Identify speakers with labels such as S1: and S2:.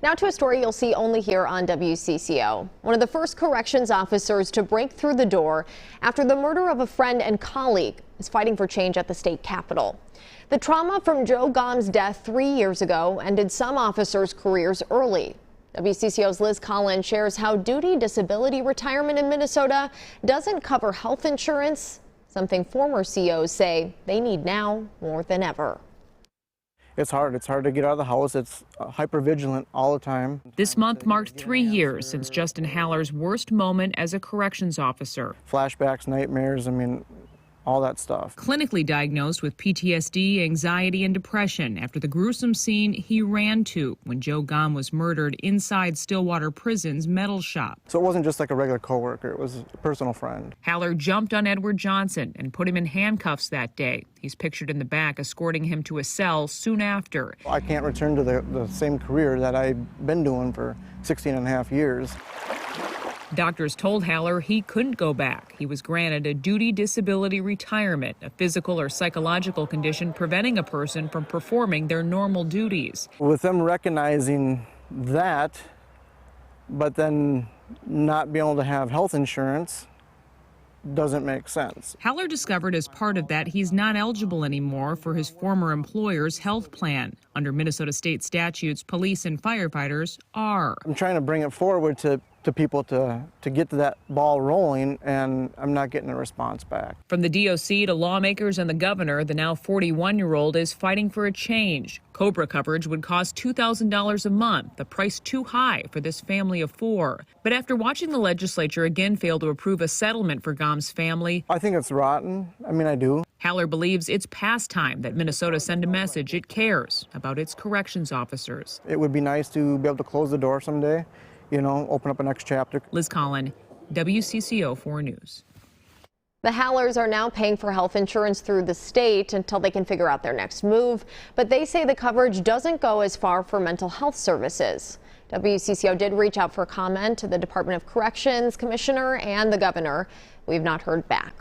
S1: Now to a story you'll see only here on WCCO. One of the first corrections officers to break through the door after the murder of a friend and colleague is fighting for change at the state capitol. The trauma from Joe Gomm's death 3 years ago ended some officers' careers early. WCCO's Liz Collin shares how duty disability retirement in Minnesota doesn't cover health insurance, something former COs say they need now more than ever.
S2: It's hard. It's hard to get out of the house. It's hyper vigilant all the time.
S3: This month marked 3 years since Justin Haller's worst moment as a corrections officer.
S2: Flashbacks, nightmares, all that stuff.
S3: Clinically diagnosed with PTSD, anxiety, and depression after the gruesome scene he ran to when Joe Gomm was murdered inside Stillwater Prison's metal shop.
S2: So it wasn't just like a regular coworker. It was a personal friend.
S3: Haller jumped on Edward Johnson and put him in handcuffs that day. He's pictured in the back escorting him to a cell soon after.
S2: I can't return to the same career that I've been doing for 16 and a half years.
S3: Doctors told Haller he couldn't go back. He was granted a duty disability retirement, a physical or psychological condition preventing a person from performing their normal duties.
S2: With them recognizing that, but then not being able to have health insurance, doesn't make sense.
S3: Haller discovered as part of that he's not eligible anymore for his former employer's health plan. Under Minnesota state statutes, police and firefighters are.
S2: I'm trying to bring it forward to people to get that ball rolling, and I'm not getting a response back.
S3: From the DOC to lawmakers and the governor, the now 41-year-old is fighting for a change. COBRA coverage would cost $2,000 a month, the price too high for this family of 4. But after watching the legislature again fail to approve a settlement for Gomm's family,
S2: I think it's rotten. I do.
S3: Haller believes it's past time that Minnesota send a message it cares about its corrections officers.
S2: It would be nice to be able to close the door someday, open up a next chapter.
S3: Liz Collin, WCCO 4 News.
S1: The Hallers are now paying for health insurance through the state until they can figure out their next move, but they say the coverage doesn't go as far for mental health services. WCCO did reach out for comment to the Department of Corrections Commissioner and the governor. We've not heard back.